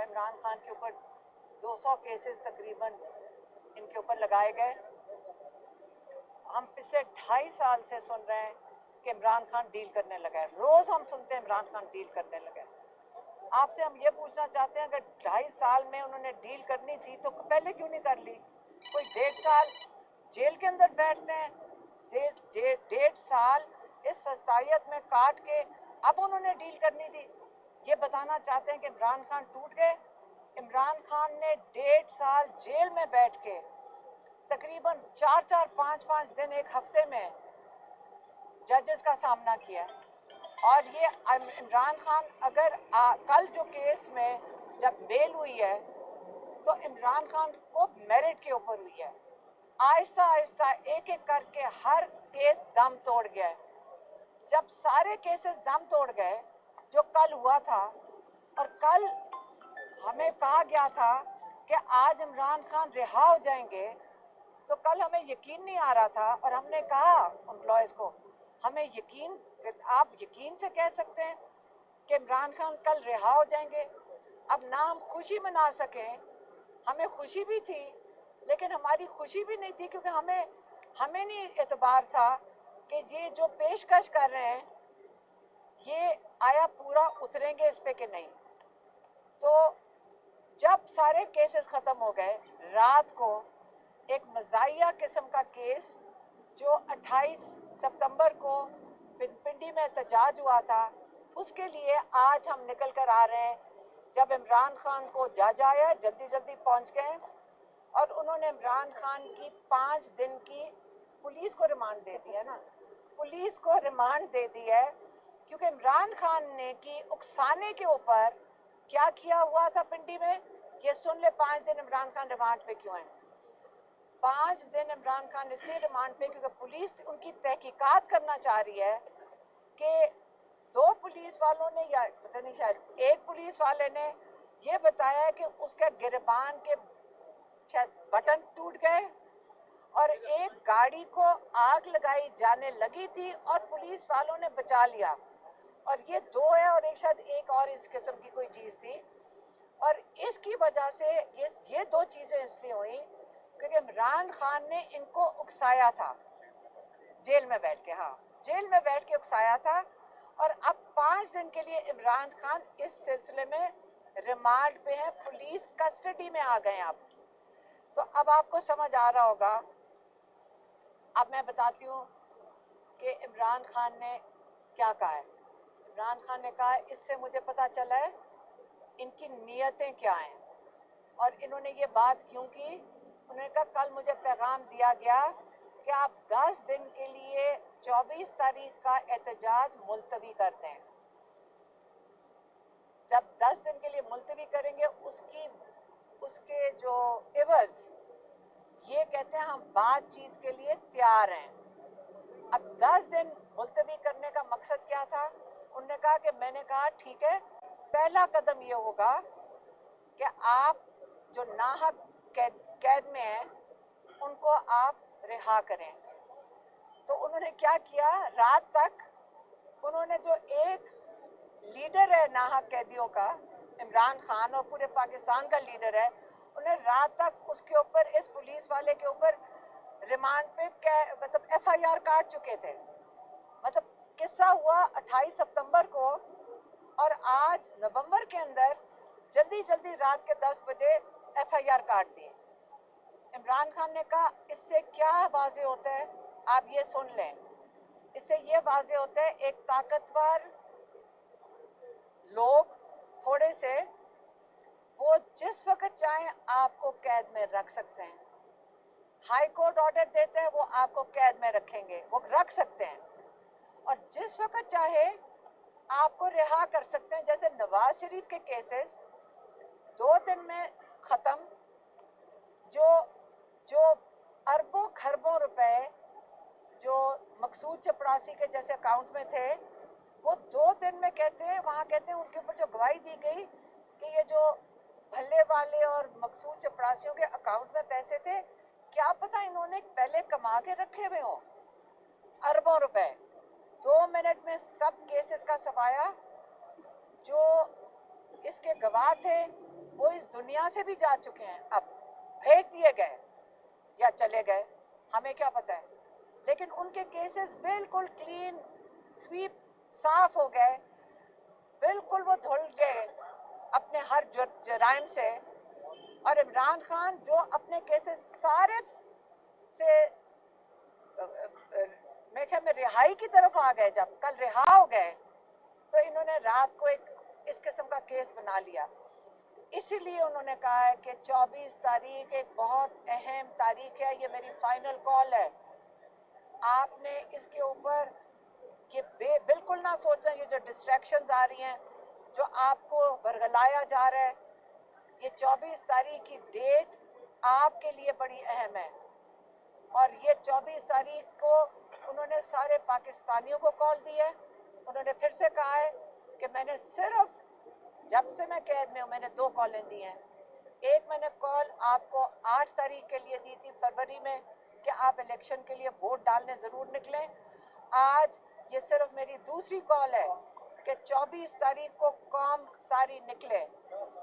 इमरान खान के ऊपर 200 केसेस तकरीबन इनके ऊपर लगाए गए। हम पिछले 2.5 साल से सुन रहे हैं कि इमरान खान डील करने लगा है। रोज हम सुनते हैं इमरान खान डील करने लगा है। आपसे हम ये पूछना चाहते हैं, अगर 2.5 साल में उन्होंने डील करनी थी तो पहले क्यों नहीं कर ली? कोई 1.5 साल जेल के अंदर बैठते हैं, 1.5 साल इस फसायत में काट के अब उन्होंने डील करनी थी। ये बताना चाहते हैं कि इमरान खान टूट गए। इमरान खान ने 1.5 साल जेल में बैठ के तकरीबन 4-4, 5-5 दिन एक हफ्ते में जजेस का सामना किया। और ये इमरान खान अगर कल जो केस में जब बेल हुई है तो इमरान खान को मेरिट के ऊपर हुई है। आहिस्ता आहिस्ता एक एक करके हर केस दम तोड़ गया है। जब सारे केसेस दम तोड़ गए जो कल हुआ था, और कल हमें कहा गया था कि आज इमरान खान रिहा हो जाएंगे, तो कल हमें यकीन नहीं आ रहा था और हमने कहा एम्प्लॉयज को, हमें यकीन, आप यकीन से कह सकते हैं कि इमरान खान कल रिहा हो जाएंगे। अब ना हम खुशी मना सकें, हमें खुशी भी थी लेकिन हमारी खुशी भी नहीं थी क्योंकि हमें नहीं एतबार था कि ये जो पेशकश कर रहे हैं ये आया पूरा उतरेंगे इस पे कि नहीं। तो जब सारे केसेस खत्म हो गए, रात को एक मज़ाहिया किस्म का केस जो 28 सितंबर को पिंडी में एहतजाज हुआ था, उसके लिए आज हम निकल कर आ रहे हैं। जब इमरान खान को जज आया, जल्दी जल्दी पहुंच गए और उन्होंने इमरान खान की 5 दिन की पुलिस को रिमांड दे दी है ना, पुलिस को रिमांड दे दी है क्योंकि इमरान खान ने की उकसाने के ऊपर क्या किया हुआ था पिंडी में, ये सुन ले। 5 दिन इमरान खान रिमांड पे क्यों है? 5 दिन इमरान खान इसलिए रिमांड पे क्योंकि पुलिस उनकी तहकीकात करना चाह रही है कि 2 पुलिस वालों ने, या पता नहीं शायद एक पुलिस वाले ने ये बताया कि उसके गिरबान के शायद बटन टूट गए और एक गाड़ी को आग लगाई जाने लगी थी और पुलिस वालों ने बचा लिया। और ये 2 है और एक शायद एक और इस किस्म की कोई चीज थी। और इसकी वजह से ये 2 चीजें इसलिए हुई क्योंकि इमरान खान ने इनको उकसाया था जेल में बैठ के, हाँ जेल में बैठ के उकसाया था। और अब 5 दिन के लिए इमरान खान इस सिलसिले में रिमांड पे है, पुलिस कस्टडी में आ गए। अब तो अब आपको समझ आ रहा होगा। अब मैं बताती हूँ कि इमरान खान ने क्या कहा है। इमरान खान ने कहा इससे मुझे पता चला है इनकी नीयतें क्या हैं और इन्होंने ये बात क्यों की। उन्होंने कहा कल मुझे पैगाम दिया गया कि आप 10 दिन के लिए 24 तारीख का एहतजाज मुलतवी करते हैं। जब 10 दिन के लिए मुलतवी करेंगे उसके जो एवज, ये कहते हैं हम बातचीत के लिए तैयार हैं। अब 10 दिन मुलतवी करने का मकसद क्या था? उन्होंने कहा कि मैंने कहा ठीक है, पहला कदम ये होगा कि आप जो नाहक कैद में हैं उनको आप रिहा करें। तो उन्होंने क्या किया, रात तक उन्होंने जो एक लीडर है नाहक कैदियों का, इमरान खान और पूरे पाकिस्तान का लीडर है, उन्हें रात तक उसके ऊपर, इस पुलिस वाले के ऊपर रिमांड पे मतलब FIR काट चुके थे। मतलब किस्सा हुआ 28 सितंबर को और आज नवंबर के अंदर जल्दी जल्दी रात के 10 बजे FIR काट दिए। इमरान खान ने कहा इससे क्या वाजे होता है, आप ये सुन लें। इससे ये वाजे होता है एक ताकतवर लोग थोड़े से, वो जिस वक्त चाहे आपको कैद में रख सकते हैं। हाई कोर्ट ऑर्डर देते हैं, वो आपको कैद में रखेंगे, वो रख सकते हैं। और जिस वक्त चाहे आपको रिहा कर सकते हैं। जैसे नवाज शरीफ के केसेस 2 दिन में खत्म, जो अरबों खरबों रुपए जो मकसूद चपरासी के जैसे अकाउंट में थे, वो 2 दिन में कहते हैं, वहां कहते हैं उनके ऊपर जो गवाही दी गई कि ये जो भल्ले वाले और मकसूद चपरासियों के अकाउंट में पैसे थे, क्या पता इन्होंने पहले कमा के रखे हुए हो अरबों रुपए। 2 मिनट में सब केसेस का सफाया। जो इसके गवाह थे वो इस दुनिया से भी जा चुके हैं, अब भेज दिए गए या चले गए, हमें क्या पता है, लेकिन उनके केसेस बिल्कुल क्लीन स्वीप साफ हो गए, बिल्कुल वो धुल गए अपने हर जराइम से। और इमरान खान जो अपने केसेस सारे से मेरे ख्याल में रिहाई की तरफ आ गए, जब कल रिहा हो गए तो इन्होंने रात को एक इस किस्म का केस बना लिया। इसीलिए उन्होंने कहा है कि 24 तारीख एक बहुत अहम तारीख है, ये मेरी फाइनल कॉल है। आपने इसके ऊपर ये बिल्कुल ना सोचें, ये जो डिस्ट्रैक्शंस आ रही हैं, जो आपको बरगलाया जा रहा है, ये 24 तारीख की डेट आपके लिए बड़ी अहम है। और ये 24 तारीख को उन्होंने सारे पाकिस्तानियों को कॉल दी है। उन्होंने फिर से कहा है कि मैंने सिर्फ, जब से मैं कैद में हूँ, मैंने 2 कॉलें दी हैं। एक मैंने कॉल आपको 8 तारीख के लिए दी थी फरवरी में कि आप इलेक्शन के लिए वोट डालने ज़रूर निकलें। आज ये सिर्फ मेरी दूसरी कॉल है कि 24 तारीख को कौम सारी निकले।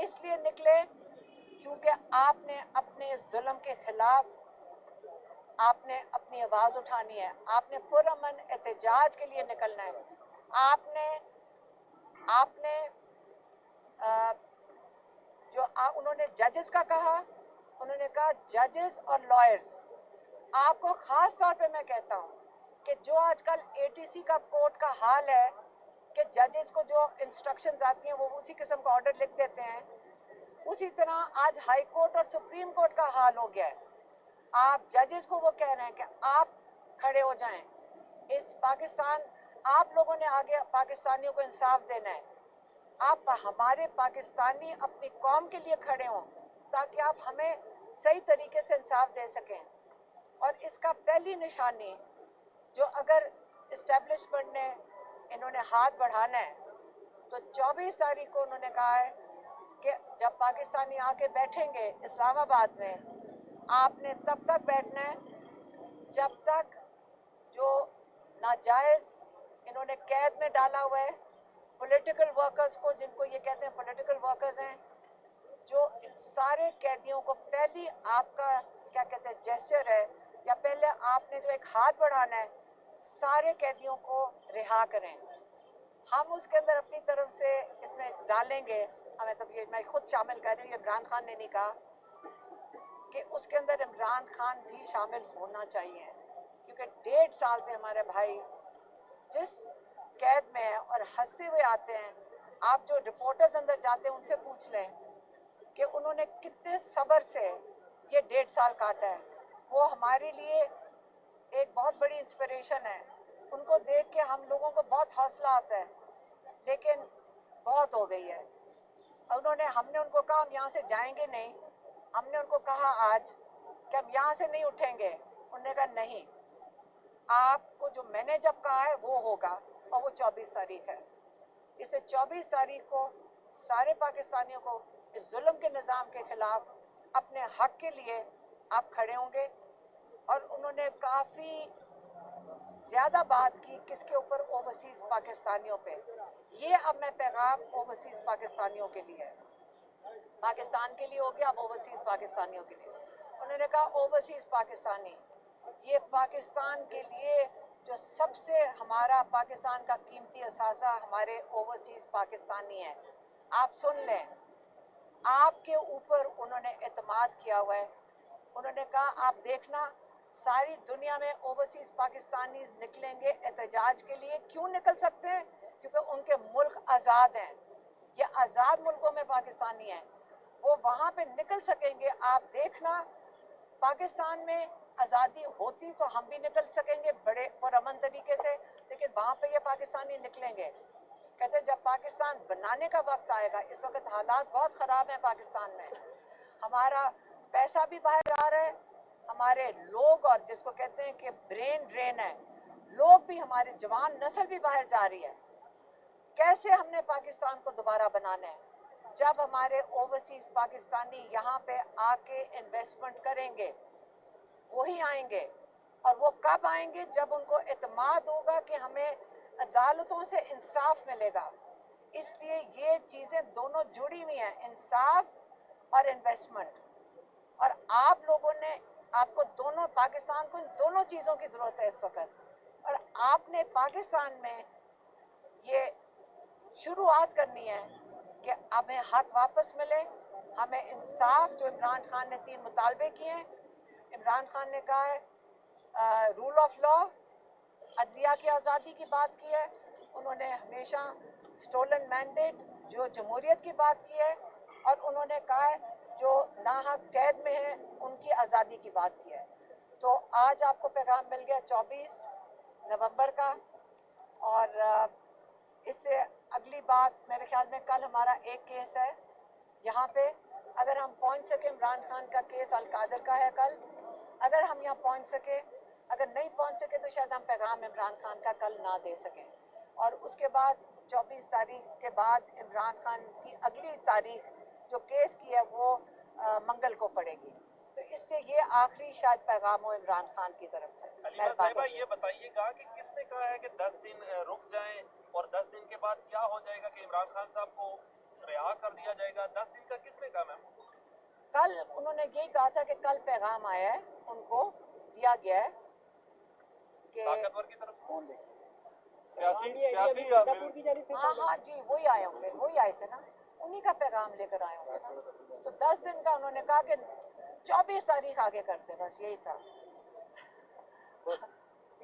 इसलिए निकले क्योंकि आपने अपने जुल्म के खिलाफ आपने अपनी आवाज़ उठानी है, आपने पुरअमन एहतजाज के लिए निकलना है। आपने उन्होंने जजेस का कहा, उन्होंने कहा जजेस और लॉयर्स, आपको खास तौर पे मैं कहता हूँ कि जो आजकल एटीसी का कोर्ट का हाल है कि जजेस को जो इंस्ट्रक्शंस आती हैं वो उसी किस्म का ऑर्डर लिख देते हैं, उसी तरह आज हाई कोर्ट और सुप्रीम कोर्ट का हाल हो गया है। आप जजेस को वो कह रहे हैं कि आप खड़े हो जाएं, इस पाकिस्तान, आप लोगों ने आगे पाकिस्तानियों को इंसाफ देना है, आप हमारे पाकिस्तानी अपनी कौम के लिए खड़े हों ताकि आप हमें सही तरीके से इंसाफ दे सकें। और इसका पहली निशानी जो अगर इस्टेब्लिशमेंट ने इन्होंने हाथ बढ़ाना है तो 24 तारीख को उन्होंने कहा है कि जब पाकिस्तानी आके बैठेंगे इस्लामाबाद में, आपने तब तक बैठना है जब तक जो नाजायज इन्होंने कैद में डाला हुआ है पॉलिटिकल वर्कर्स को, जिनको ये कहते हैं पॉलिटिकल वर्कर्स हैं, जो इन सारे कैदियों को पहली आपका क्या कहते हैं जेस्चर है, या पहले आपने जो एक हाथ बढ़ाना है, सारे कैदियों को रिहा करें। हम उसके अंदर अपनी तरफ से इसमें डालेंगे, हमें तब ये मैं खुद शामिल कर रही हूँ, इमरान खान ने नहीं कहा कि उसके अंदर इमरान खान भी शामिल होना चाहिए, क्योंकि 1.5 साल से हमारे भाई जिस कैद में है और हंसते हुए आते हैं। आप जो रिपोर्टर्स अंदर जाते हैं उनसे पूछ लें कि उन्होंने कितने सब्र से ये 1.5 साल काटा है। वो हमारे लिए एक बहुत बड़ी इंस्पिरेशन है, उनको देख के हम लोगों को बहुत हौसला आता है, लेकिन बहुत हो गई है। हमने उनको कहा हम यहाँ से जाएंगे नहीं, हमने उनको कहा आज कि हम यहाँ से नहीं उठेंगे, उन्होंने कहा नहीं, आपको जो मैंने जब कहा है वो होगा, और वो 24 तारीख है। इसे 24 तारीख को सारे पाकिस्तानियों को इस जुल्म के निज़ाम के खिलाफ अपने हक के लिए आप खड़े होंगे। और उन्होंने काफ़ी ज़्यादा बात की किसके ऊपर, ओवरसीज़ पाकिस्तानियों पे। ये अब मैं पैगाम ओवरसीज़ पाकिस्तानियों के लिए, पाकिस्तान के लिए हो गया, अब ओवरसीज़ पाकिस्तानियों के लिए। उन्होंने कहा ओवरसीज़ पाकिस्तानी, ये पाकिस्तान के लिए जो सबसे हमारा पाकिस्तान का कीमती असासा हमारे ओवरसीज़ पाकिस्तानी हैं। आप सुन लें, आपके ऊपर उन्होंने एतमाद किया हुआ है। उन्होंने कहा आप देखना सारी दुनिया में ओवरसीज़ पाकिस्तानी निकलेंगे एहतजाज के लिए। क्यों निकल सकते हैं? क्योंकि उनके मुल्क आज़ाद हैं, ये आज़ाद मुल्कों में पाकिस्तानी हैं, वो वहाँ पे निकल सकेंगे। आप देखना पाकिस्तान में आज़ादी होती तो हम भी निकल सकेंगे बड़े पुरअमन तरीके से, लेकिन वहाँ पे ये पाकिस्तानी निकलेंगे। कहते हैं जब पाकिस्तान बनाने का वक्त आएगा, इस वक्त हालात बहुत ख़राब हैं पाकिस्तान में, हमारा पैसा भी बाहर आ रहा है, हमारे लोग, और जिसको कहते हैं कि ब्रेन ड्रेन है, लोग भी, हमारे जवान नस्ल भी बाहर जा रही है। कैसे हमने पाकिस्तान को दोबारा बनाना है? जब हमारे ओवरसीज पाकिस्तानी यहाँ पे आके इन्वेस्टमेंट करेंगे, वही आएंगे। और वो कब आएंगे? जब उनको एतमाद होगा कि हमें अदालतों से इंसाफ मिलेगा। इसलिए ये चीज़ें दोनों जुड़ी हुई हैं, इंसाफ और इन्वेस्टमेंट, और आप लोगों ने, आपको दोनों, पाकिस्तान को इन दोनों चीज़ों की ज़रूरत है इस वक्त, और आपने पाकिस्तान में ये शुरुआत करनी है कि हमें हक वापस मिले, हमें इंसाफ। जो इमरान खान ने 3 मुतालबे किए हैं, इमरान खान ने कहा है रूल ऑफ लॉ, अदलिया की आज़ादी की बात की है, उन्होंने हमेशा स्टोलन मैंडेट जो जमहूरियत की बात की है, और उन्होंने कहा है जो नाहक कैद में हैं उनकी आज़ादी की बात की है। तो आज आपको पैगाम मिल गया 24 नवंबर का, और इससे अगली बात मेरे ख्याल में कल हमारा एक केस है यहाँ पे, अगर हम पहुँच सके, इमरान खान का केस अल-कादर का है कल, अगर हम यहाँ पहुँच सके, अगर नहीं पहुँच सके तो शायद हम पैगाम इमरान खान का कल ना दे सकें, और उसके बाद 24 तारीख के बाद इमरान खान की अगली तारीख जो केस की है वो मंगल को पड़ेगी। तो इससे ये आखिरी शायद पैगाम हो इमरान खान की तरफ से। हलीमा साहिबा, ये बताइएगा कि किसने कहा है कि 10 दिन रुक जाएं, और 10 दिन के बाद क्या हो जाएगा कि इमरान खान साहब को रिहा कर दिया जाएगा? 10 दिन का किसने कहा मैम? कल उन्होंने यही कहा था कि कल पैगाम आया है, उनको दिया गया है कि ताकतवर की तरफ से, सियासी हाँ जी, वही आए होंगे, वही आए थे ना, उन्हीं का पैगाम लेकर आए होंगे ना। तो 10 दिन का उन्होंने कहा कि 24 तारीख आगे करते, बस यही था।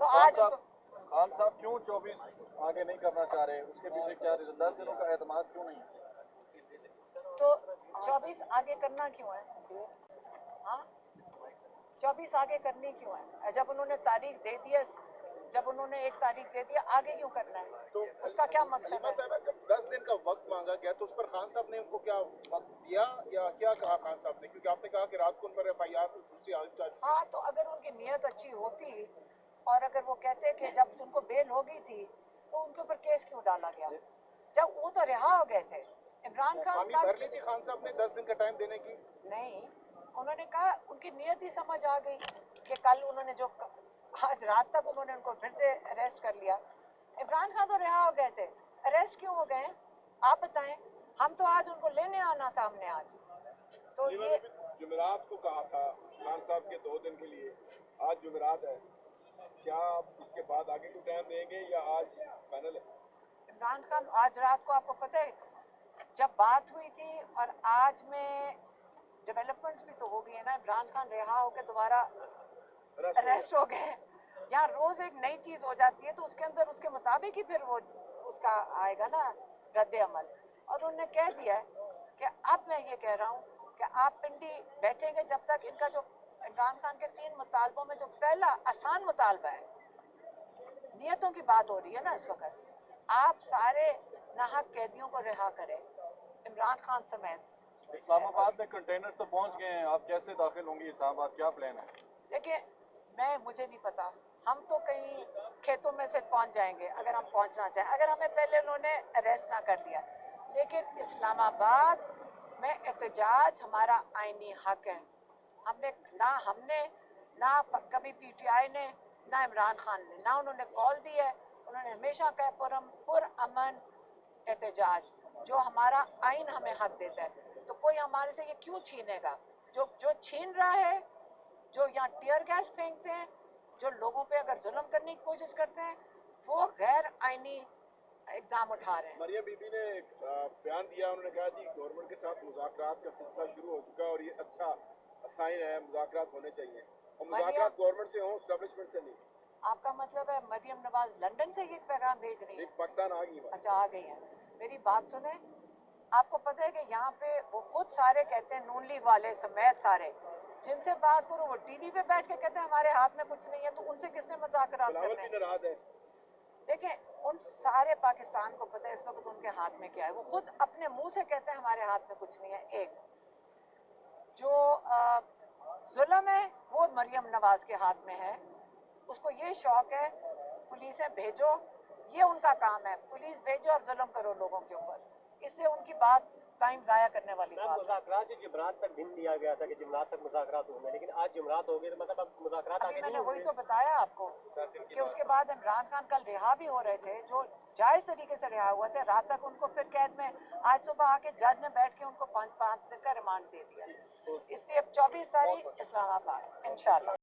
तो आज खान साहब क्यों 24 आगे नहीं करना चाह रहे? उसके पीछे क्या रीजन? 10 दिनों का एतमाद क्यों नहीं? तो 24 आगे करना क्यों है? हाँ, 24 आगे करनी क्यों है? जब उन्होंने तारीख दे दी है, जब उन्होंने एक तारीख दे दी, आगे क्यों करना है? तो उसका क्या मकसद है? जब 10 दिन का वक्त मांगा गया तो उस पर खान साहब ने उनको क्या वक्त दिया या क्या कहा खान साहब ने? क्योंकि आपने कहा कि रात को उन पर FIR दूसरी आदमी। हाँ, तो अगर उनकी नीयत अच्छी होती और अगर वो कहते कि जब उनको बेल हो गई थी तो उनके ऊपर केस क्यों डाला गया? जब वो तो रिहा हो गए थे। इमरान खान भर ली थी खान साहब ने 10 दिन का टाइम देने की? नहीं, उन्होंने कहा, उनकी नीयत ही समझ आ गई कि कल उन्होंने जो आज रात तक उन्होंने उनको फिर से अरेस्ट कर लिया। इमरान खान तो रिहा हो गए थे, अरेस्ट क्यों हो गए? आप बताएं। हम तो आज उनको लेने आना था, हमने आज तो ये जुमेरात को कहा था खान साहब के 2 दिन के लिए, आज जुमेरात है, क्या आप इसके बाद आगे को टाइम देंगे या आज फाइनल है? इमरान खान आज रात को, आपको पता है जब बात हुई थी और आज में डेवलपमेंट्स भी तो हो गई है ना। इमरान खान रिहा होकर दोबारा अरेस्ट हो गए। यहाँ रोज एक नई चीज हो जाती है तो उसके अंदर उसके मुताबिक ही फिर वो उसका आएगा ना रद्द अमल। और उन्होंने कह दिया है कि अब मैं ये कह रहा हूँ कि आप पिंडी बैठेंगे जब तक इनका जो इमरान खान के 3 मुतालबों में जो पहला आसान मुतालबा है, नियतों की बात हो रही है ना इस वक्त, आप सारे नाहक कैदियों को रिहा करें, इमरान खान समेत। इस्लामाबाद में कंटेनर्स तो पहुंच गए हैं, आप कैसे दाखिल होंगी इस्लामाबाद? क्या प्लान है? देखिए, मुझे नहीं पता, हम तो कहीं खेतों में से पहुंच जाएंगे अगर हम पहुंचना चाहें, अगर हमें पहले उन्होंने अरेस्ट ना कर लिया। लेकिन इस्लामाबाद में एहतजाज हमारा आईनी हक है। हमने ना कभी PTI ने, ना इमरान खान ने, ना उन्होंने कॉल दी है। उन्होंने हमेशा कहा पुरअमन एहतजाज, जो हमारा आइन हमें हक देता है। तो कोई हमारे से ये क्यों छीनेगा? जो छीन रहा है, जो यहाँ टीयर गैस फेंकते हैं, जो लोगों पे अगर जुल्म करने की कोशिश करते हैं, वो गैर आईनी इकदाम उठा रहे हैं। मरियम बीबी ने बयान दिया, उन्होंने कहा जी गवर्नमेंट के साथ मुज़ाकरात का सिलसिला शुरू हो चुका है और ये अच्छा साइन है, मुज़ाकरात होने चाहिए, और मुज़ाकरात गवर्नमेंट से हो, एस्टेब्लिशमेंट से नहीं। आपका मतलब है मरियम नवाज लंदन से ये पैगाम भेज रही है? पाकिस्तान आ गई। अच्छा, आ गई है। मेरी बात सुने, आपको पता है कि यहाँ पे वो खुद सारे कहते हैं, नून लीग वाले समेत सारे, जिनसे बात करो वो टीवी पे बैठ के कहते हैं हमारे हाथ में कुछ नहीं है। तो उनसे किसने मुज़ाकरात करने हैं? नाराज है। देखें, उन सारे पाकिस्तान को पता है इस वक्त उनके हाथ में क्या है। वो खुद अपने मुंह से कहते हैं हमारे हाथ में कुछ नहीं है। एक जो जुल्म है वो मरियम नवाज के हाथ में है, उसको ये शौक है पुलिसें भेजो, ये उनका काम है, पुलिस भेजो और जुल्म करो लोगों के ऊपर। इसलिए उनकी बात टाइम जाया करने वाली मैम बात है। मुज़ाकरात जो जुमरात तक दिन दिया गया था कि जुमरात तक मुज़ाकरात होंगे, लेकिन आज जुमरात हो गए तो मतलब अब मुज़ाकरात अभी आगे मैंने नहीं वही होंगे। तो बताया आपको कि उसके बाद इमरान खान कल रिहा भी हो रहे थे, जो जायज तरीके से रिहा हुआ थे। रात तक उनको फिर कैद में, आज सुबह आके जज ने बैठ के उनको 5 दिन का रिमांड दे दिया। इसलिए 24 तारीख इस्लामाबाद इंशाल्लाह।